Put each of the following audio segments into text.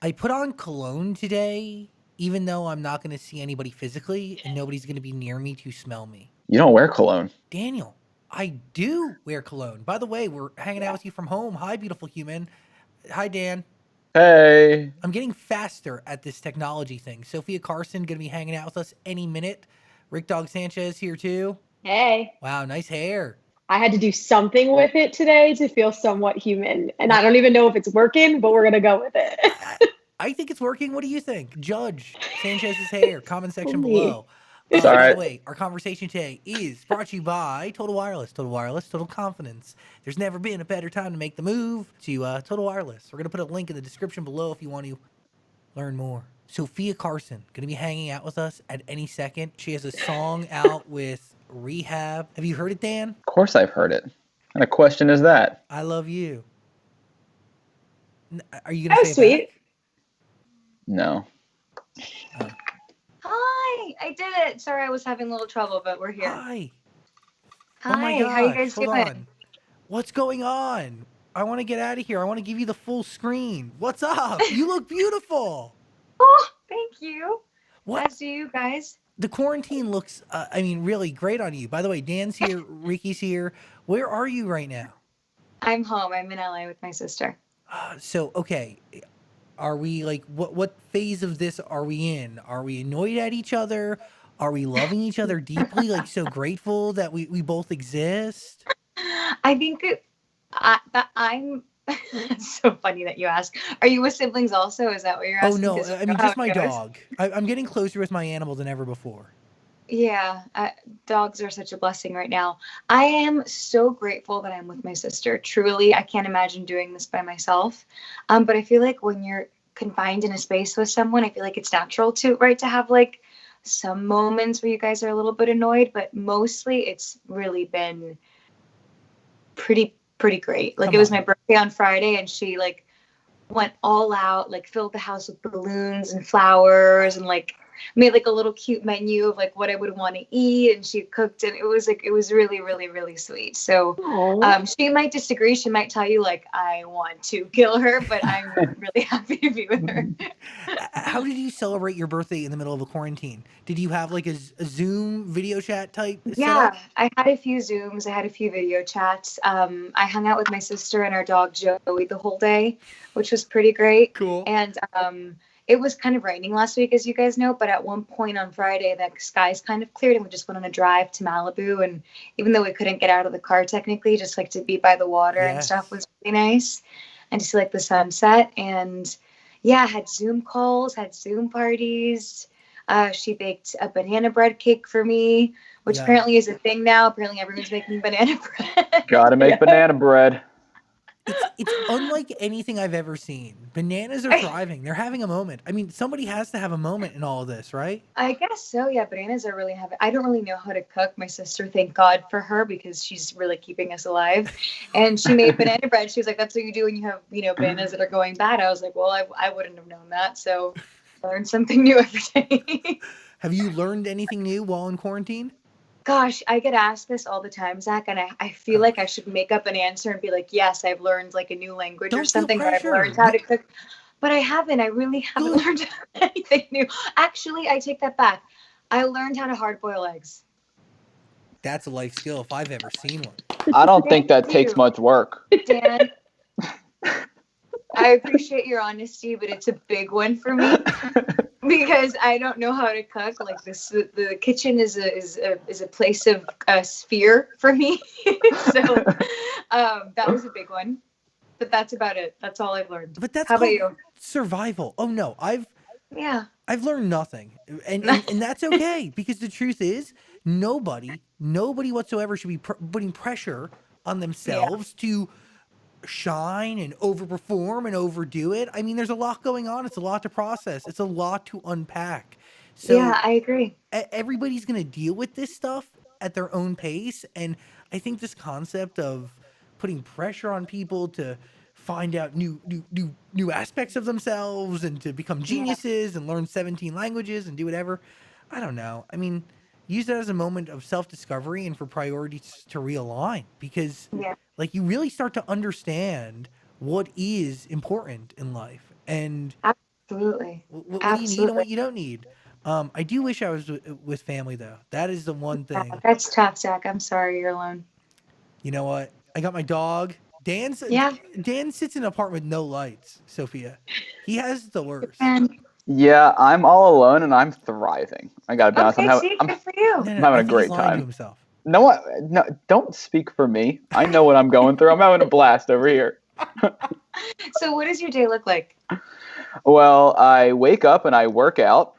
I put on cologne today, even though I'm not going to see anybody physically and nobody's going to be near me to smell me. You don't wear cologne. Daniel, I do wear cologne. By the way, we're hanging out with you from home. Hi, beautiful human. Hi, Dan. Hey. I'm getting faster at this technology thing. Sofia Carson going to be hanging out with us any minute. Rick Dog Sanchez here too. Hey, Wow, nice hair. I had to do something with it today to feel somewhat human. And I What? don't even know if it's working, but we're going to go with I, it. I think it's working. What do you think? Judge Sanchez's hair. Comment section Me. below. It's By the alright. way, our conversation today is brought to you by Total Wireless. Total Wireless, total confidence. There's never been a better time to make the move to Total Wireless. We're going to put a link in the description below if you want to learn more. Sofia Carson going to be hanging out with us at any second. She has a song out with Rehab. Have you heard it, Dan? Of course I've heard it. What kind of question is that? I love you. Are you going That to was say it sweet. back? No. Oh. Hi, I did it. Sorry, I was having a little trouble, but we're here. Hi. Hi, Oh my gosh. how you guys Hold doing? on. What's going on? I want to get out of here. I want to give you the full screen. What's up? You look beautiful. Oh, thank you. What? As do you guys. The quarantine looks, really great on you. By the way, Dan's here. Ricky's here. Where are you right now? I'm home. I'm in LA with my sister. Okay. Are we like, what phase of this are we in? Are we annoyed at each other? Are we loving each other deeply? Like, so grateful that we both exist? I think I'm. It's so funny that you ask. Are you with siblings also? Is that what you're Oh, asking? no. 'Cause you I know mean, how just my it goes. dog. I'm getting closer with my animal than ever before. Yeah, dogs are such a blessing right now. I am so grateful that I'm with my sister. Truly, I can't imagine doing this by myself. But I feel like when you're confined in a space with someone, I feel like it's natural to have like some moments where you guys are a little bit annoyed, but mostly it's really been pretty great. Like Come it was on. my birthday on Friday, and she like went all out, like filled the house with balloons and flowers, and like made like a little cute menu of like what I would want to eat, and she cooked, and it was really sweet. So Aw. she might disagree. She might tell you like I want to kill her, but I'm really happy to be with her. How did you celebrate your birthday in the middle of a quarantine? Did you have like a Zoom video chat type Yeah, setup? I had a few Zooms. I had a few video chats. I hung out with my sister and our dog Joey the whole day, which was pretty great. Cool. And it was kind of raining last week, as you guys know. But at one point on Friday, the skies kind of cleared, and we just went on a drive to Malibu. And even though we couldn't get out of the car technically, just like to be by the water and stuff Yes. was really nice, and to see like the sunset. And yeah, had Zoom calls, had Zoom parties. She baked a banana bread cake for me, which Yeah. apparently is a thing now. Apparently, everyone's making banana bread. Gotta make banana bread. It's unlike anything I've ever seen. Bananas are thriving. They're having a moment. I mean, somebody has to have a moment in all of this, right? I guess so. Yeah, bananas are really having. I don't really know how to cook. My sister, thank God for her, because she's really keeping us alive. And she made banana bread. She was like, "That's what you do when you have, bananas that are going bad." I was like, "Well, I wouldn't have known that." So, learn something new every day. Have you learned anything new while in quarantine? Gosh, I get asked this all the time, Zach, and I feel like I should make up an answer and be like, yes, I've learned like a new language or Don't feel something, or I've learned pressure. how to cook. But I haven't. I really haven't Good. learned anything new. Actually, I take that back. I learned how to hard boil eggs. That's a life skill if I've ever seen one. I don't think Thank that takes you. much work. Dan, I appreciate your honesty, but it's a big one for me because I don't know how to cook. Like this, the kitchen is a place of fear for me. So that was a big one. But that's about it. That's all I've learned. But that's How about called you? survival. Oh no, I've Yeah. learned nothing, and that's okay because the truth is nobody whatsoever should be putting pressure on themselves to shine and overperform and overdo it. I mean, there's a lot going on. It's a lot to process. It's a lot to unpack. Yeah, So I agree. everybody's going to deal with this stuff at their own pace. And I think this concept of putting pressure on people to find out new aspects of themselves and to become Yeah. geniuses and learn 17 languages and do whatever. I don't know. I mean, use that as a moment of self-discovery and for priorities to realign because Yeah. like you really start to understand what is important in life. And Absolutely. What do you need and Absolutely. what you don't need. I do wish I was with family though. That is the one Yeah, thing. that's tough, Zach. I'm sorry you're alone. You know what? I got my dog. Yeah. Dan sits in an apartment with no lights, Sophia. He has the worst. And Yeah, I'm all alone and I'm thriving. I gotta be honest. okay, see, good for you. No, I'm no, having I a think he's great lying to time. himself. No, don't speak for me. I know what I'm going through. I'm having a blast over here. So what does your day look like? Well, I wake up and I work out,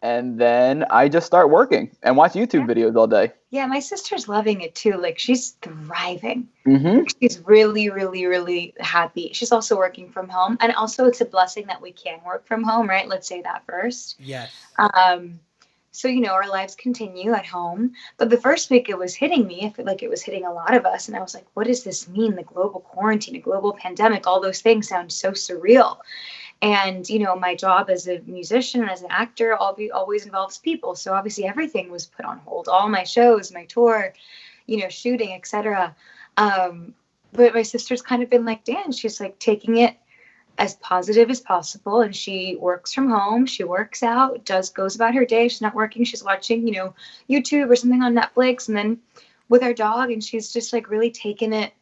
and then I just start working and watch YouTube videos all day. Yeah, my sister's loving it too. Like she's thriving. Mm-hmm. She's really, really, really happy. She's also working from home. And also it's a blessing that we can work from home, right? Let's say that first. Yes. So, our lives continue at home. But the first week it was hitting me. I feel like it was hitting a lot of us. And I was like, what does this mean? The global quarantine, a global pandemic, all those things sound so surreal. And, my job as a musician and as an actor always involves people. So obviously everything was put on hold. All my shows, my tour, shooting, etc. But my sister's kind of been like, Dan, she's like taking it as positive as possible. And she works from home. She works out, goes about her day. She's not working. She's watching, YouTube or something on Netflix. And then with our dog, and she's just like really taking it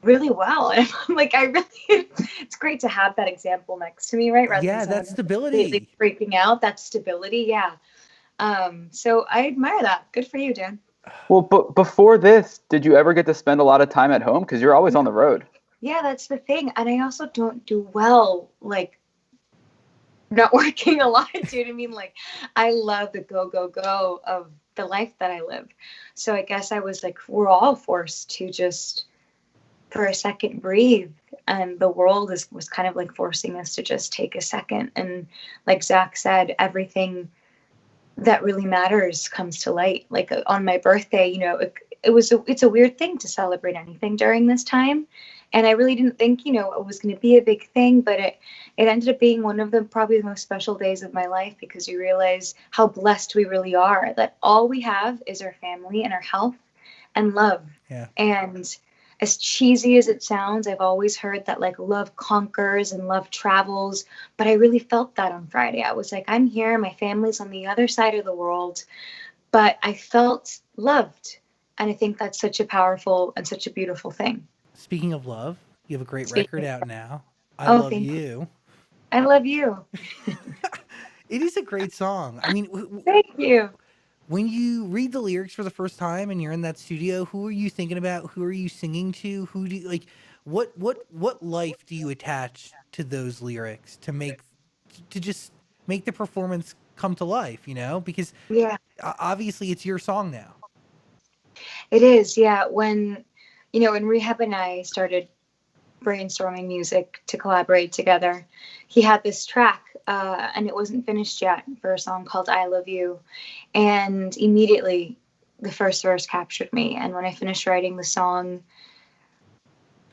really well. And I'm like, it's great to have that example next to me, right? Rather Yeah, than that's someone stability. completely freaking out. That's stability. Yeah. So I admire that. Good for you, Dan. Well, but before this, did you ever get to spend a lot of time at home? Because you're always on the road. Yeah, that's the thing. And I also don't do well, like, not working a lot. Do you know what I mean? Like, I love the go, go, go of the life that I live. So I guess I was like, we're all forced to just, for a second, breathe. And the world was kind of like forcing us to just take a second. And like Zach said, everything that really matters comes to light. Like on my birthday, it's a weird thing to celebrate anything during this time. And I really didn't think, it was going to be a big thing, but it ended up being one of the probably the most special days of my life, because you realize how blessed we really are, that all we have is our family and our health and love. Yeah. And as cheesy as it sounds, I've always heard that like love conquers and love travels, but I really felt that on Friday. I was like, I'm here, my family's on the other side of the world, but I felt loved. And I think that's such a powerful and such a beautiful thing. Speaking of love, you have a great record out now. I Oh, Love thank You. I love you. It is a great song. I mean, Thank you. when you read the lyrics for the first time and you're in that studio, who are you thinking about? Who are you singing to? Who do you like? What life do you attach to those lyrics to just make the performance come to life? Because Yeah, obviously it's your song now. it is. Yeah. When Rehab and I started brainstorming music to collaborate together, he had this track, and it wasn't finished yet, for a song called I Love You. And immediately the first verse captured me. And when I finished writing the song,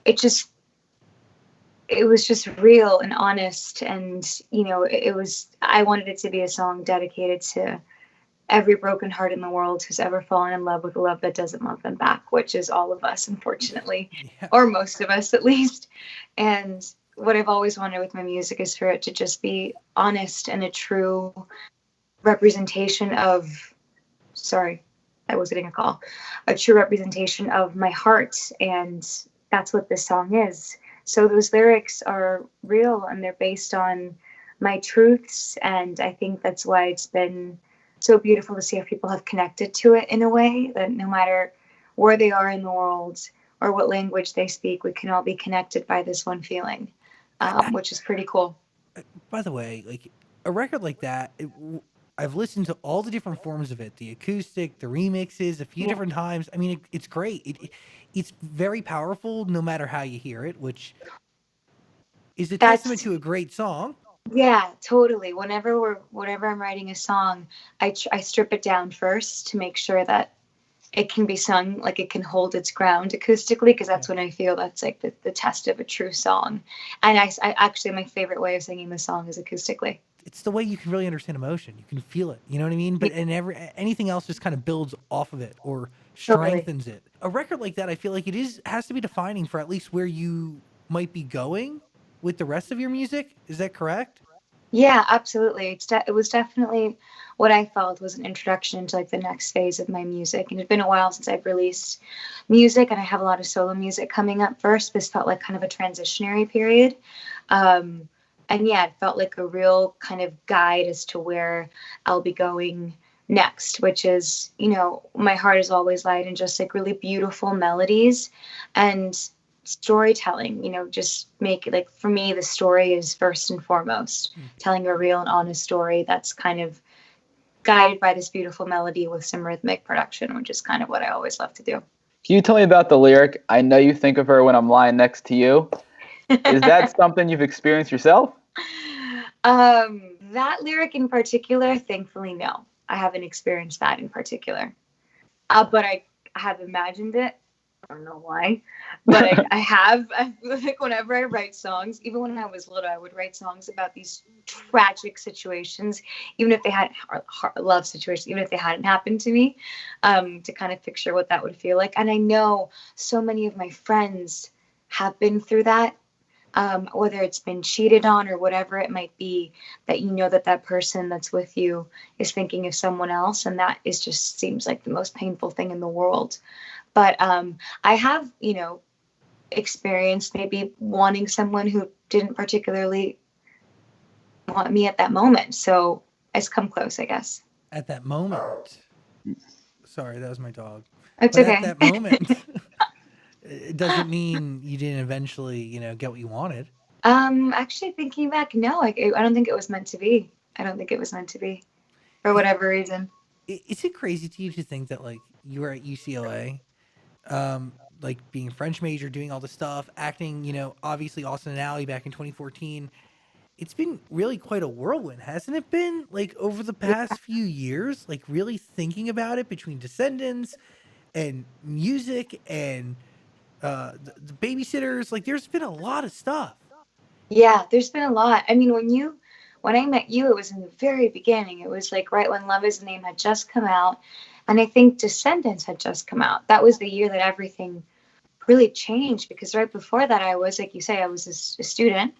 it was just real and honest. And, I wanted it to be a song dedicated to every broken heart in the world who's ever fallen in love with a love that doesn't love them back, which is all of us, unfortunately, Yeah. or most of us at least. And what I've always wanted with my music is for it to just be honest and a true representation of, sorry, I was getting a call, a true representation of my heart. And that's what this song is. So those lyrics are real and they're based on my truths. And I think that's why it's been so beautiful to see how people have connected to it in a way that no matter where they are in the world or what language they speak, we can all be connected by this one feeling, which is pretty cool. By the way, like a record like that, I've listened to all the different forms of it, the acoustic, the remixes, a few Yeah. different times. I mean, it's great. It's very powerful, no matter how you hear it, which is a testament to a great song. Yeah, totally. Whenever I'm writing a song, I strip it down first to make sure that it can be sung, like it can hold its ground acoustically, because that's when I feel that's like the test of a true song. And I actually, my favorite way of singing the song is acoustically. It's the way you can really understand emotion. You can feel it. You know what I mean? But anything else just kind of builds off of it or strengthens it. A record like that, I feel like has to be defining for at least where you might be going with the rest of your music. Is that correct? Yeah, absolutely. It was definitely what I felt was an introduction to like the next phase of my music. And it's been a while since I've released music, and I have a lot of solo music coming up first. This felt like kind of a transitionary period. And yeah, it felt like a real kind of guide as to where I'll be going next, which is, my heart is always light in just like really beautiful melodies and storytelling. Just make it like, for me, the story is first and foremost, telling a real and honest story that's kind of guided by this beautiful melody with some rhythmic production, which is kind of what I always love to do. Can you tell me about the lyric, "I know you think of her when I'm lying next to you"? Is that something you've experienced yourself? That lyric in particular, thankfully, no. I haven't experienced that in particular. But I have imagined it. I don't know why, but I have. I feel like whenever I write songs, even when I was little, I would write songs about these tragic situations, even if they hadn't love situations, even if they hadn't happened to me, to kind of picture what that would feel like. And I know so many of my friends have been through that, whether it's been cheated on or whatever it might be, that that person that's with you is thinking of someone else, and that is just seems like the most painful thing in the world. But I have, experienced maybe wanting someone who didn't particularly want me at that moment. So it's come close, I guess. At that moment. Sorry, that was my dog. It's But okay. at that moment, it doesn't mean you didn't eventually, get what you wanted. Actually thinking back, no, I don't think it was meant to be. I don't think it was meant to be for whatever reason. Is it crazy to you to think that like you were at UCLA, like being a French major, doing all this stuff, acting, obviously Austin and Ally back in 2014. It's been really quite a whirlwind, hasn't it been? Like over the past few years, like really thinking about it between Descendants and music and the babysitters, like there's been a lot of stuff. Yeah, there's been a lot. I mean, when I met you, it was in the very beginning. It was like right when Love Is the Name had just come out, and I think Descendants had just come out. That was the year that everything really changed, because right before that, I was, like you say, I was a student,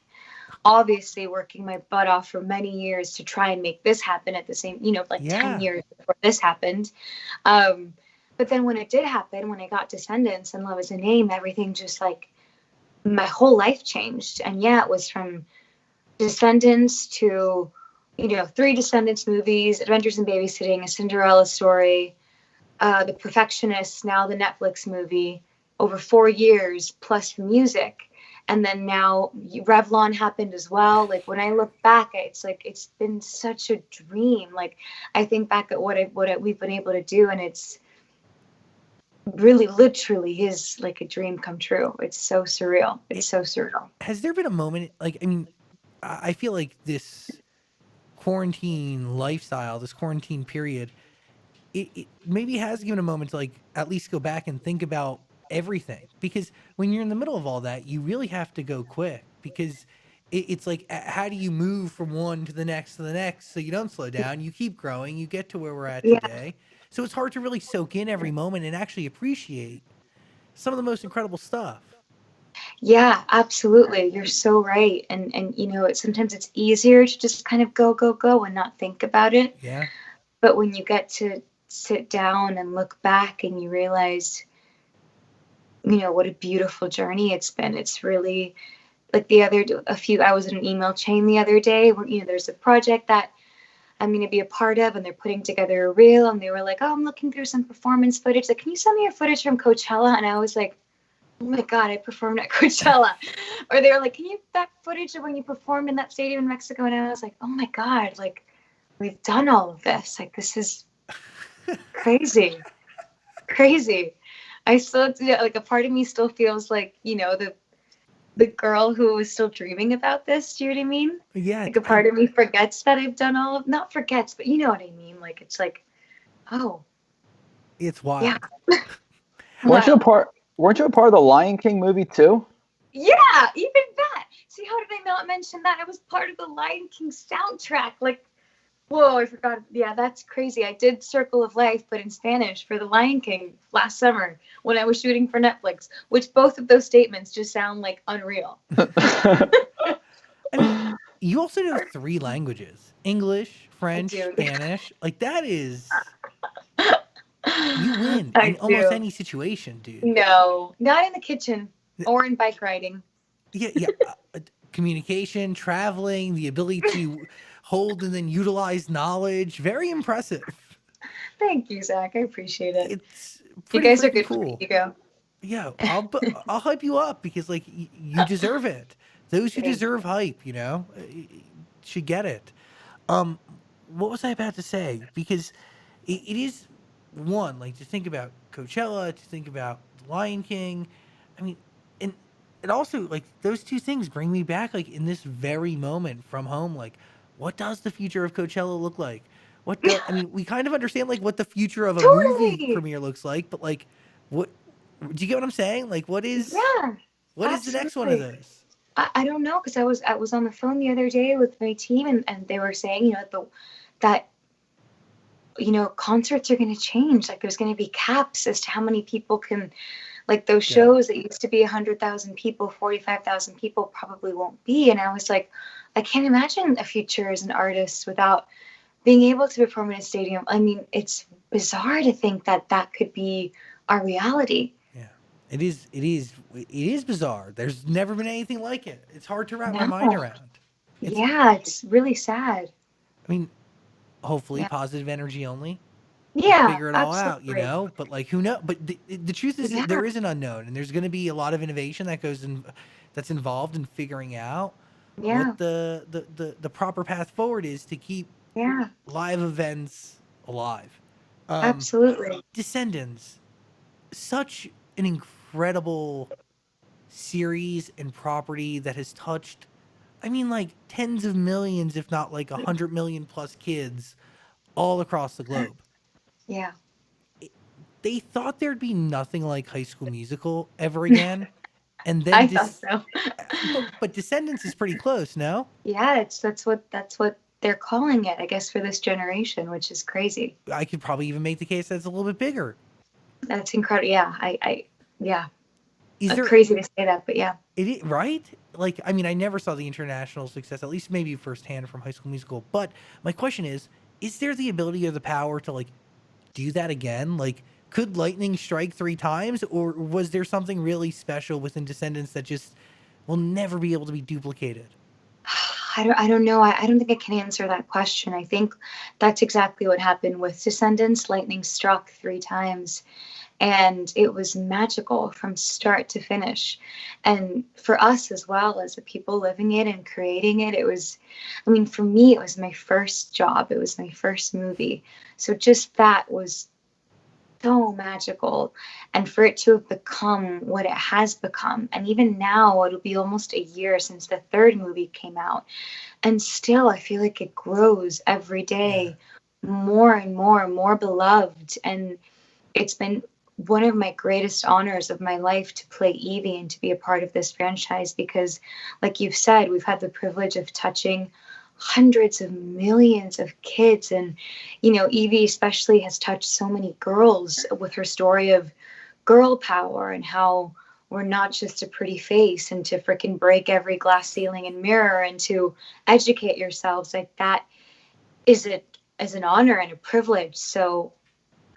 obviously working my butt off for many years to try and make this happen at the same, like Yeah. 10 years before this happened. But then when it did happen, when I got Descendants and Love Is the Name, everything just like, my whole life changed. And yeah, it was from Descendants to, 3 Descendants movies, Adventures in Babysitting, A Cinderella Story, The Perfectionist, now the Netflix movie, over 4 years, plus music. And then now Revlon happened as well. Like when I look back, it's like, it's been such a dream. Like I think back at what we've been able to do, and it's really literally is like a dream come true. It's so surreal. It's so surreal. Has there been a moment, like, I mean, I feel like this quarantine lifestyle, this quarantine period, it maybe has given a moment to like at least go back and think about everything, because when you're in the middle of all that, you really have to go quick, because it's like, how do you move from one to the next so you don't slow down, you keep growing, you get to where we're at today. So it's hard to really soak in every moment and actually appreciate some of the most incredible stuff. Yeah, absolutely. You're so right. And sometimes it's easier to just kind of go and not think about it. Yeah. But when you get to sit down and look back and you realize, what a beautiful journey it's been. It's really like I was in an email chain the other day where, there's a project that I'm going to be a part of, and they're putting together a reel, and they were like, oh, I'm looking through some performance footage. Like, can you send me your footage from Coachella? And I was like, oh my God, I performed at Coachella. Or they were like, can you that footage of when you performed in that stadium in Mexico? And I was like, oh my God, like we've done all of this. Like, this is crazy. I still, like, a part of me still feels like, the girl who was still dreaming about this. Do you know what I mean? Yeah. Like a part of me forgets that I've done not forgets, but you know what I mean? Like, it's like, oh. It's wild. Yeah. Weren't you a part of the Lion King movie too? Yeah, even that. See, how did I not mention that? I was part of the Lion King soundtrack. Like, whoa, I forgot. Yeah, that's crazy. I did Circle of Life, but in Spanish for the Lion King last summer when I was shooting for Netflix, which both of those statements just sound like unreal. I mean, You also know 3 languages: English, French, do. Spanish. Like that is, you win I in almost do. any situation, dude. No, not in the kitchen or in bike riding. Yeah, yeah. Communication, traveling, the ability to hold and then utilize knowledge. Very impressive. Thank you, Zach. I appreciate it. It's You pretty guys are freaking good for the cool. ego. Yeah, I'll hype you up because like you deserve it. Those who Thank deserve hype, should get it. Um, what was I about to say? Because it is one, like, to think about Coachella, to think about The Lion King. I mean, and it also, like, those 2 things bring me back, like, in this very moment from home. Like, what does the future of Coachella look like? I mean, we kind of understand, like, what the future of a movie Totally. premiere looks like, but, like, what, do you get what I'm saying? Like, Yeah, what is the next one of absolutely. those? I don't know, because I was on the phone the other day with my team, and they were saying, that concerts are going to change. Like there's going to be caps as to how many people can, like those Yeah. shows that used to be 100,000 people, 45,000 people probably won't be. And I was like, I can't imagine a future as an artist without being able to perform in a stadium. I mean, it's bizarre to think that that could be our reality. Yeah. It is bizarre. There's never been anything like it. It's hard to wrap my mind No. around. It's Yeah, it's really sad. I mean, hopefully Yeah. positive energy only. Yeah, Figure it all out, absolutely. But like, who knows? But the truth is, Yeah. there is an unknown, and there's going to be a lot of innovation that's involved in figuring out Yeah. what the proper path forward is to keep Yeah, live events alive. absolutely. Descendants, such an incredible series and property that has touched, I mean, like tens of millions, if not like 100 million plus kids all across the globe. Yeah. They thought there'd be nothing like High School Musical ever again, and then I thought so. but Descendants is pretty close, no? Yeah, that's what they're calling it, I guess, for this generation, which is crazy. I could probably even make the case that's a little bit bigger. That's incredible. Yeah, yeah. Is there Crazy to say that, but yeah. right? Like, I mean, I never saw the international success, at least maybe firsthand from High School Musical. But my question is there the ability or the power to like do that again? Like, could lightning strike 3 times, or was there something really special within Descendants that just will never be able to be duplicated? I don't know. I don't think I can answer that question. I think that's exactly what happened with Descendants. Lightning struck 3 times, and it was magical from start to finish. And for us as well, as the people living it and creating it, it was, I mean, for me, it was my first job. It was my first movie. So just that was so magical. And for it to have become what it has become, and even now it'll be almost a year since the 3rd movie came out, and still I feel like it grows every day, more and more and more beloved. And it's been one of my greatest honors of my life to play Evie and to be a part of this franchise, because like you've said, we've had the privilege of touching hundreds of millions of kids. And Evie especially has touched so many girls with her story of girl power, and how we're not just a pretty face, and to freaking break every glass ceiling and mirror, and to educate yourselves. Like that is an honor and a privilege. So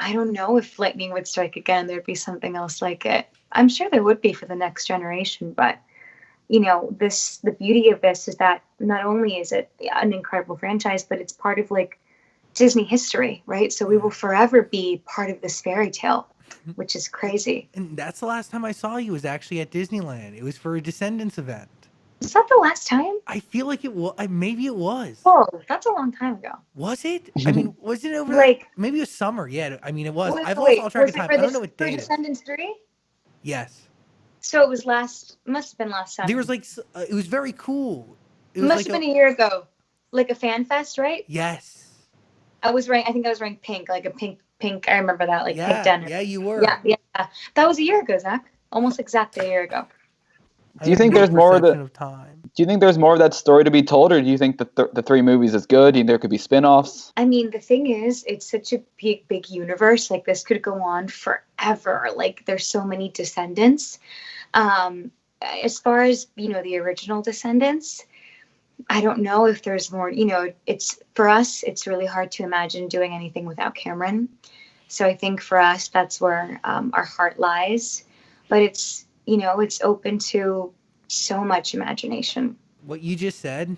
I don't know if lightning would strike again, there'd be something else like it. I'm sure there would be for the next generation, but the beauty of this is that not only is it an incredible franchise, but it's part of like Disney history, right? So we will forever be part of this fairy tale, which is crazy. And that's the last time I saw you was actually at Disneyland. It was for a Descendants event. Is that the last time? I feel like it was. Maybe it was. Oh, that's a long time ago. Was it? I mean, was it over? Like, maybe it was summer. Yeah, I mean, it was. wait, I've lost all track was of it time. for I don't know what for date it is. Descendants 3? Yes. So it was must have been last summer. There was like, it was very cool. It was must like have been a year ago. Like a fan fest, right? Yes. I think I was wearing pink, like a pink. I remember that, like pink Yeah. denim. Yeah, you were. Yeah. That was a year ago, Zach. Almost exactly a year ago. Do you think there's more of time? Do you think there's more of that story to be told, or do you think the 3 movies is good? Do you think there could be spin-offs? I mean, the thing is, it's such a big universe. Like this could go on forever. Like there's so many Descendants. As far as the original Descendants, I don't know if there's more, it's for us, it's really hard to imagine doing anything without Cameron. So I think for us, that's where our heart lies. But it's open to so much imagination. What you just said,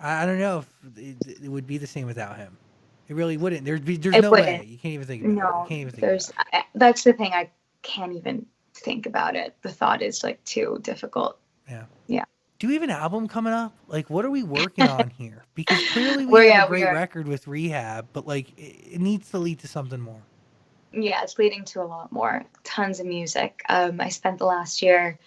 I don't know if it would be the same without him. It really wouldn't. There's It no way. wouldn't. You can't even think about it. You No, can't even think about it. that's the thing. I can't even think about it. The thought is like too difficult. Yeah. Yeah. Do we have an album coming up? Like, what are we working on here? Because clearly we Well, have yeah, a we great are. record with Rehab, but like it needs to lead to something more. Yeah, it's leading to a lot more. Tons of music. I spent the last year,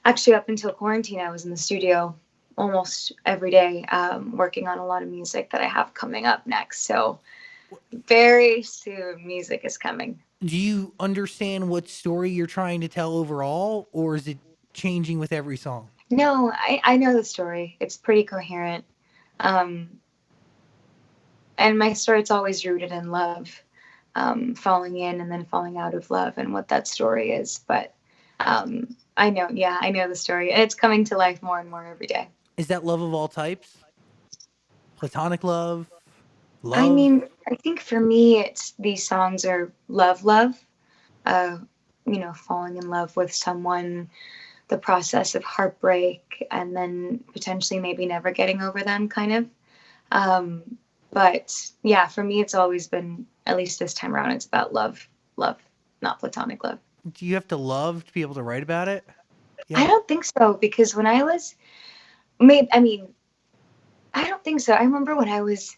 actually up until quarantine, I was in the studio almost every day, working on a lot of music that I have coming up next. So very soon, music is coming. Do you understand what story you're trying to tell overall, or is it changing with every song? No, I know the story. It's pretty coherent. Um, and my story, it's always rooted in love, falling in and then falling out of love and what that story is. But I know the story. And it's coming to life more and more every day. Is that love of all types? Platonic love? I Love? mean, I think for me, it's these songs are love, uh, falling in love with someone, the process of heartbreak, and then potentially maybe never getting over them, kind of. But yeah, for me, it's always been, at least this time around, it's about love, not platonic love. Do you have to love to be able to write about it? I don't think so, because when I was, I mean, I don't think so. I remember when I was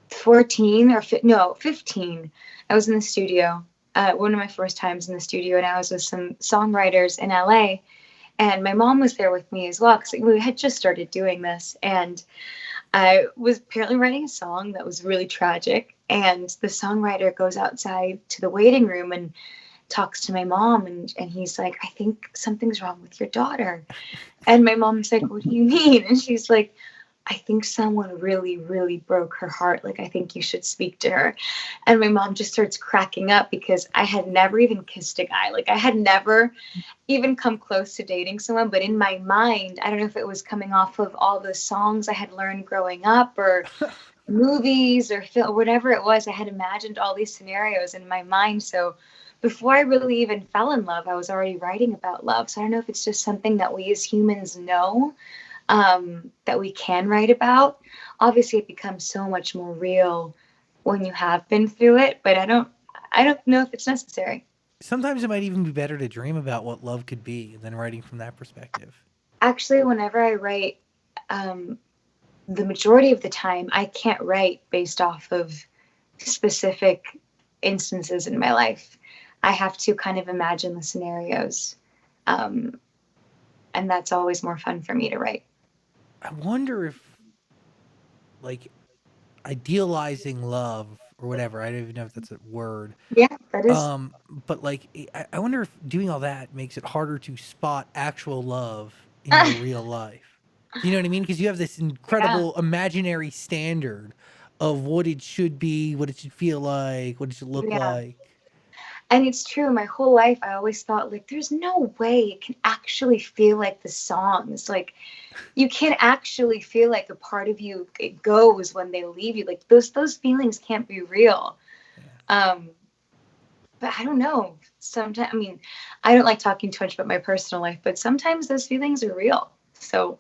14 or 15, I was in the studio, one of my first times in the studio, and I was with some songwriters in LA, and my mom was there with me as well, because we had just started doing this, and I was apparently writing a song that was really tragic, and the songwriter goes outside to the waiting room and talks to my mom, and he's like, I think something's wrong with your daughter. And my mom's like, what do you mean? And she's like, I think someone really, really broke her heart. Like, I think you should speak to her. And my mom just starts cracking up, because I had never even kissed a guy. Like, I had never even come close to dating someone. But in my mind, I don't know if it was coming off of all the songs I had learned growing up, or movies or film, whatever it was, I had imagined all these scenarios in my mind. So before I really even fell in love, I was already writing about love. So I don't know if it's just something that we as humans know, that we can write about. Obviously, it becomes so much more real when you have been through it, but I don't know if it's necessary. Sometimes it might even be better to dream about what love could be than writing from that perspective. Actually, whenever I write, the majority of the time, I can't write based off of specific instances in my life. I have to kind of imagine the scenarios. And that's always more fun for me to write. I wonder if, like, idealizing love or whatever, I don't even know if that's a word. Yeah, that is. But like, I wonder if doing all that makes it harder to spot actual love in your real life. Do you know what I mean? Because you have this incredible imaginary standard of what it should be, what it should feel like, what it should look like. And it's true. My whole life, I always thought, like, there's no way it can actually feel like the songs. Like, you can't actually feel like a part of you, it goes when they leave you. Like, those feelings can't be real. But I don't know. Sometimes, I mean, I don't like talking too much about my personal life, but sometimes those feelings are real. So,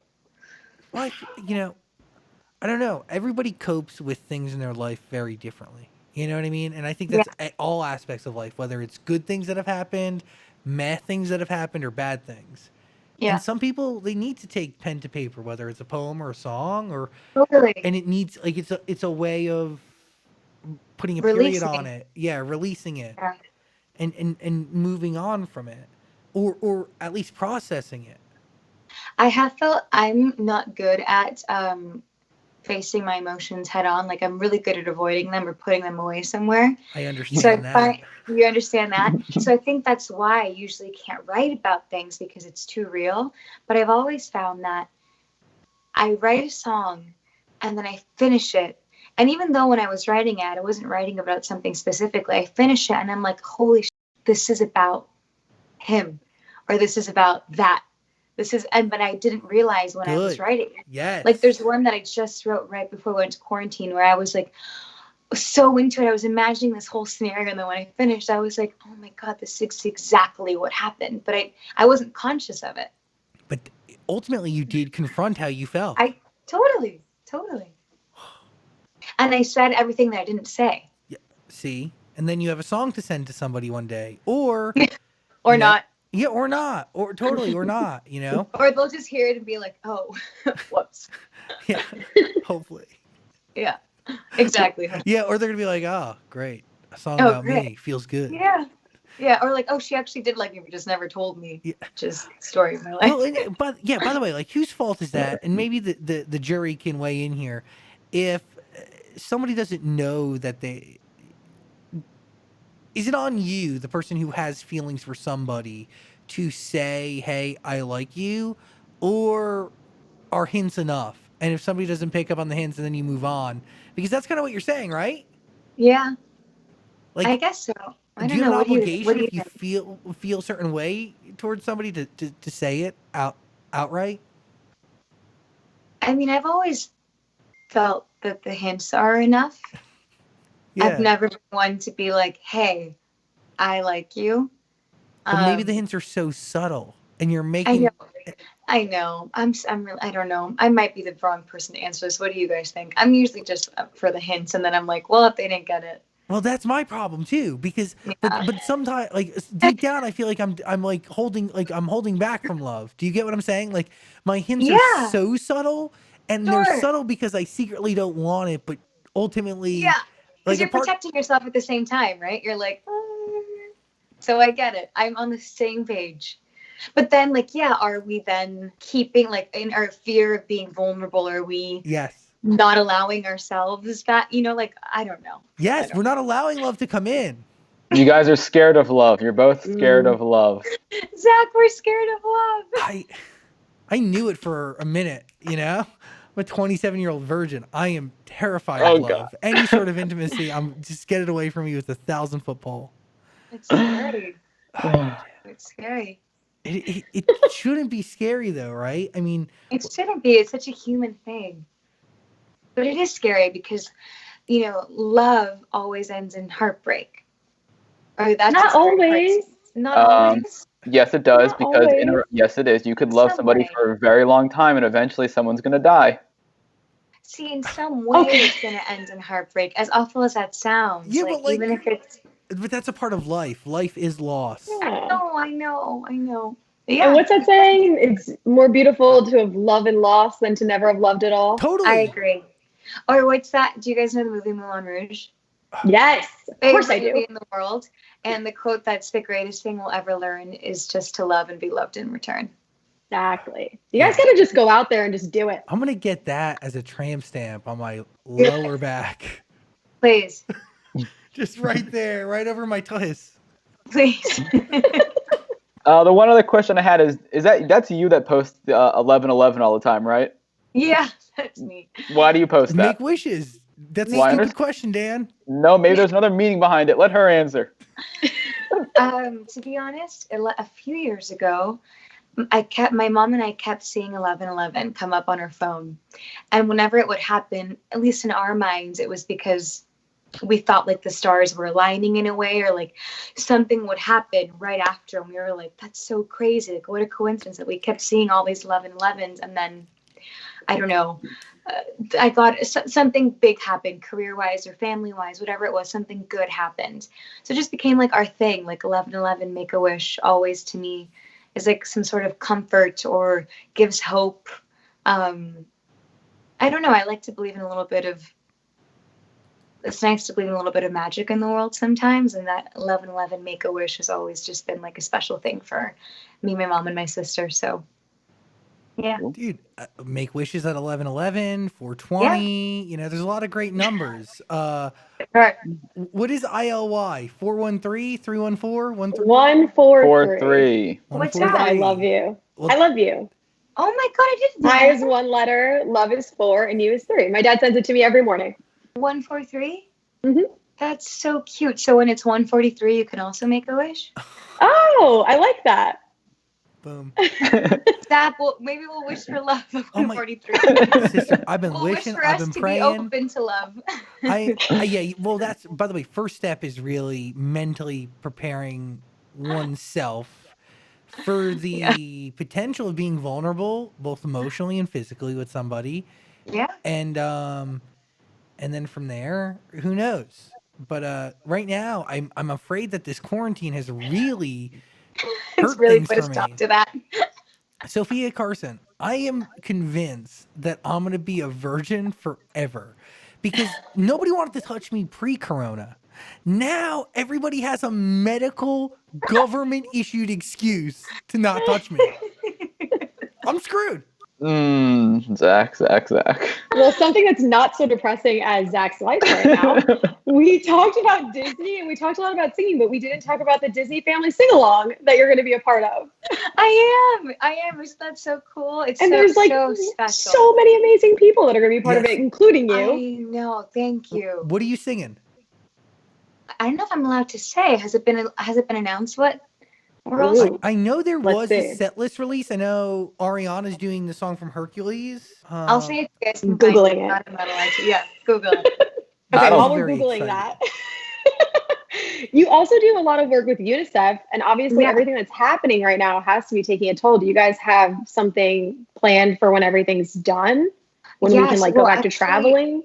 well, I don't know. Everybody copes with things in their life very differently. You know what I mean? And I think that's all aspects of life, whether it's good things that have happened, meh things that have happened, or bad things. yeah. And some people, they need to take pen to paper, whether it's a poem or a song, or Totally. and it needs, like, it's a way of putting a Releasing. period on it. Yeah, releasing it. Yeah. And moving on from it. Or at least processing it. I have felt I'm not good at facing my emotions head on. Like, I'm really good at avoiding them or putting them away somewhere. I understand So that. you understand that? So I think that's why I usually can't write about things, because it's too real. But I've always found that I write a song and then I finish it. And even though when I was writing it, I wasn't writing about something specifically, I finish it and I'm like, holy shit, this is about him, or this is about that but I didn't realize when I was Good. writing it. Yes. Like there's one that I just wrote right before we went to quarantine where I was like so into it. I was imagining this whole scenario, and then when I finished, I was like, oh my God, this is exactly what happened. But I wasn't conscious of it. But ultimately, you did confront how you felt. I totally. And I said everything that I didn't say. See? And then you have a song to send to somebody one day. Or... Or you know, not. Yeah, or not. Or totally, or not, you know? Or they'll just hear it and be like, oh, whoops. Yeah, hopefully. Yeah, exactly. Yeah, or they're going to be like, oh, great. A song Oh, about me. great. Feels good. Yeah. Yeah, or like, oh, she actually did like me, but just never told me. Yeah. Just story of my life. Well, but yeah, by the way, like, whose fault is that? And maybe the jury can weigh in here. If somebody doesn't know that they... Is it on you, the person who has feelings for somebody, to say, hey, I like you? Or are hints enough? And if somebody doesn't pick up on the hints and then you move on? Because that's kind of what you're saying, right? Yeah, Like, I guess so. I do don't you know. have an What obligation do you if you think? feel a certain way towards somebody to say it outright? I mean, I've always felt that the hints are enough. Yeah. I've never been one to be like, hey, I like you. But maybe the hints are so subtle and you're making... I know. I'm really, I don't know. I might be the wrong person to answer this. What do you guys think? I'm usually just up for the hints, and then I'm like, well, if they didn't get it. Well, that's my problem too, because Yeah. but sometimes, like, deep down, I feel like I'm like I'm holding back from love. Do you get what I'm saying? Like, my hints are Yeah. so subtle, and Sure. they're subtle because I secretly don't want it, but ultimately, Yeah. like, Because you're protecting yourself at the same time, right? You're like, so I get it. I'm on the same page. But then, like, yeah, are we then keeping, like, in our fear of being vulnerable? Are we yes, not allowing ourselves that, like, I don't know. yes, we're not allowing love to come in. You guys are scared of love. You're both scared of love. Zach, we're scared of love. I knew it for a minute, I'm a 27-year-old virgin. I am terrified Oh, of love. God. Any sort of intimacy, I'm just get it away from me with a 1,000-foot pole. It's scary. Oh, It's scary. it shouldn't be scary though, right? I mean, It shouldn't be. It's such a human thing. But it is scary because, love always ends in heartbreak. Or that's Not always. Not always. Yes, it does, Not because always. yes, it is. You could love Some somebody way. for a very long time, and eventually someone's gonna die. See, in some way, Okay. it's going to end in heartbreak, as awful as that sounds. Yeah, but, like, even if it's... but that's a part of life. Life is loss. Yeah. I know. And Yeah, what's that saying? It's more beautiful to have loved and lost than to never have loved at all. Totally. I agree. Or what's that? Do you guys know the movie Moulin Rouge? Yes, of course I Favorite movie do. in the world. And the quote that's the greatest thing we'll ever learn is just to love and be loved in return. Exactly. You guys gotta just go out there and just do it. I'm gonna get that as a tramp stamp on my lower back. Please. Just right there, right over my tuchus. Please. The one other question I had is that's you that posts 1111 all the time, right? Yeah, that's me. Why do you post that? Make wishes. That's a Why? stupid question, Dan. No, maybe there's another meaning behind it. Let her answer. To be honest, a few years ago, my mom and I kept seeing 1111 come up on her phone. And whenever it would happen, at least in our minds, it was because we thought like the stars were aligning in a way, or like something would happen right after. And we were like, that's so crazy. Like, what a coincidence that we kept seeing all these 1111s. And then, I don't know, I got something big happened career-wise or family-wise, whatever it was, something good happened. So it just became like our thing, like 1111, Make-A-Wish, always to me is like some sort of comfort or gives hope. I don't know. I like to believe in a little bit of, it's nice to believe in a little bit of magic in the world sometimes. And that 1111 Make-A-Wish has always just been like a special thing for me, my mom, and my sister. So, yeah. Dude, make wishes at 1111, 420. There's a lot of great numbers. Sure. What is ILY? 413, 314, 13? 143. 4-3. What's 143. that? I love you. Well, I love you. Oh my God, I didn't know. I is one letter, love is 4, and you is 3. My dad sends it to me every morning. 143? Mhm. That's so cute. So when it's 143, you can also make a wish? Oh, I like that. Boom. Zap, maybe we'll wish for love at Oh my- 143. Sister, I've been We'll wish wishing, for I've us been to be praying. open to love. Yeah, well, that's, by the way, first step is really mentally preparing oneself for the potential of being vulnerable, both emotionally and physically with somebody. Yeah. And then from there, who knows? But right now, I'm afraid that this quarantine has really It's hurt really things put a for stop me. to that. Sophia Carson, I am convinced that I'm going to be a virgin forever because nobody wanted to touch me pre-corona. Now everybody has a medical government issued excuse to not touch me. I'm screwed. Zach. Well, something that's not so depressing as Zach's life right now. We talked about Disney and we talked a lot about singing, but we didn't talk about the Disney family sing along that you're going to be a part of. I am. Isn't that so cool? It's And so, there's like so special. so many amazing people that are going to be part of Yes. it, including you. I know. Thank you. What are you singing? I don't know if I'm allowed to say. Has it been announced what we're all Ooh. singing? I know there Let's was see. a set list release. I know Ariana's doing the song from Hercules. I'll say it. You guys can Googling find it. Not allowed to. Yeah, Google it. Okay, I don't- while we're Very Googling excited. that. You also do a lot of work with UNICEF, and obviously Yeah. everything that's happening right now has to be taking a toll. Do you guys have something planned for when everything's done? When we can Yes, like go well, back to actually, traveling?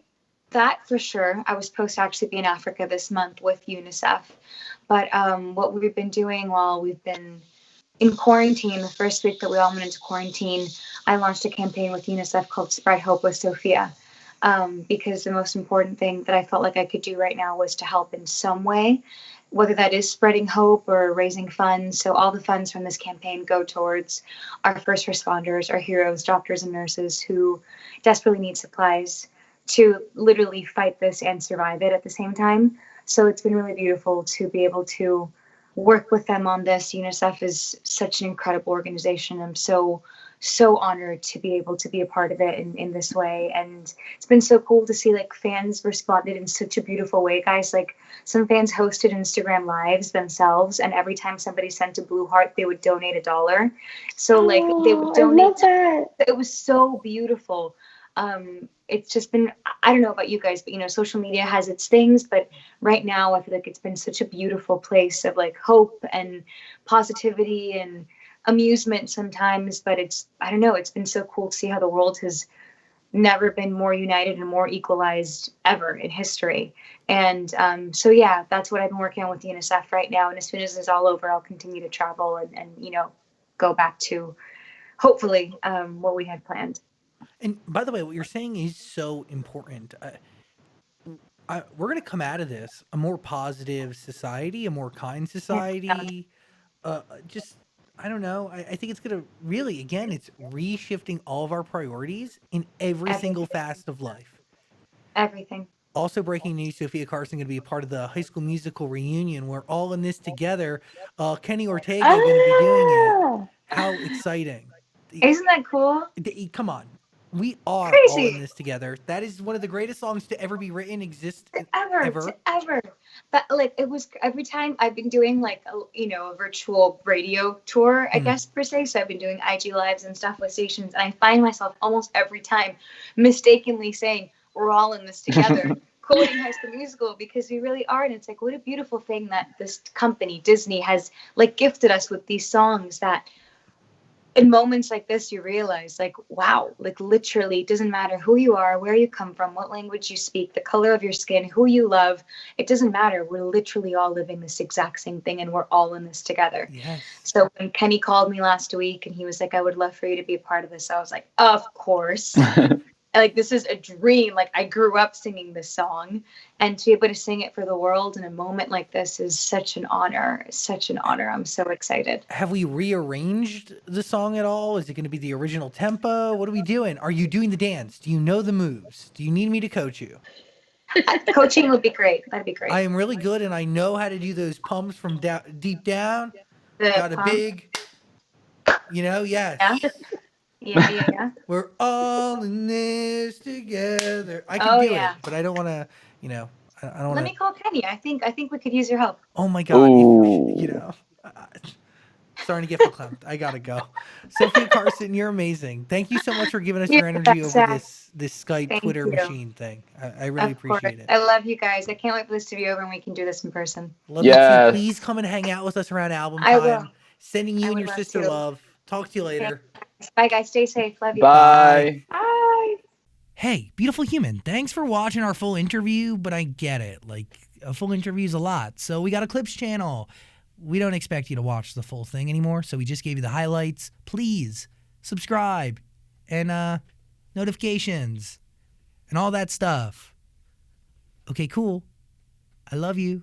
That for sure. I was supposed to actually be in Africa this month with UNICEF. But what we've been doing while we've been in quarantine, the first week that we all went into quarantine, I launched a campaign with UNICEF called Spread Hope with Sofia. Because the most important thing that I felt like I could do right now was to help in some way, whether that is spreading hope or raising funds. So all the funds from this campaign go towards our first responders, our heroes, doctors and nurses who desperately need supplies to literally fight this and survive it at the same time. So it's been really beautiful to be able to work with them on this. UNICEF is such an incredible organization. I'm so honored to be able to be a part of it in this way. And it's been so cool to see like fans responded in such a beautiful way, guys. Like some fans hosted Instagram lives themselves, and every time somebody sent a blue heart, they would donate $1. So like they would I donate. love that. It was so beautiful. It's just been, I don't know about you guys, but social media has its things, but right now I feel like it's been such a beautiful place of like hope and positivity and amusement sometimes. But I don't know, it's been so cool to see how the world has never been more united and more equalized ever in history. And so yeah, that's what I've been working on with UNICEF right now. And as soon as it's all over, I'll continue to travel and go back to hopefully what we had planned. And by the way, what you're saying is so important. We're going to come out of this a more positive society, a more kind society. Just, I don't know. I think it's going to really, again, it's reshifting all of our priorities in every single facet of life. Everything. Also, breaking news: Sofia Carson going to be a part of the High School Musical reunion. We're all in this together. Kenny Ortega going to be doing it. How exciting! Isn't that cool? Come on. We are Crazy. all in this together. That is one of the greatest songs to ever be written, Ever. But like it was every time I've been doing like a virtual radio tour, I guess per se. So I've been doing IG lives and stuff with stations, and I find myself almost every time mistakenly saying we're all in this together, quoting High School Musical, because we really are. And it's like what a beautiful thing that this company Disney has like gifted us with these songs that. In moments like this, you realize, like, wow, like literally, it doesn't matter who you are, where you come from, what language you speak, the color of your skin, who you love. It doesn't matter. We're literally all living this exact same thing, and we're all in this together. Yes. So when Kenny called me last week and he was like, I would love for you to be a part of this, I was like, of course. Like, this is a dream. Like, I grew up singing this song, and to be able to sing it for the world in a moment like this is such an honor. Such an honor. I'm so excited. Have we rearranged the song at all? Is it going to be the original tempo? What are we doing? Are you doing the dance? Do you know the moves? Do you need me to coach you? Coaching would be great. That'd be great. I am really good, and I know how to do those pumps from deep down. Got a pump. big, yes. Yeah. Yeah. We're all in this together. I can Oh, do yeah. it, but I don't want to, I don't want Let to. me call Kenny. I think we could use your help. Oh my God. Ooh. Starting to get verklempt. I gotta go. Sophia Carson, you're amazing. Thank you so much for giving us You're your the energy best, over Zach. this Skype Thank Twitter you. machine thing. I really Of course. appreciate it. I love you guys. I can't wait for this to be over and we can do this in person. Love you too. Yes. Please come and hang out with us around album I time. will. Sending you I and would your love sister to. love. Talk to you later. Bye, guys. Stay safe. Love you. Bye. Bye. Hey, beautiful human, thanks for watching our full interview, but I get it. Like, a full interview is a lot. So we got a clips channel. We don't expect you to watch the full thing anymore, so we just gave you the highlights. Please subscribe and notifications and all that stuff. Okay, cool. I love you.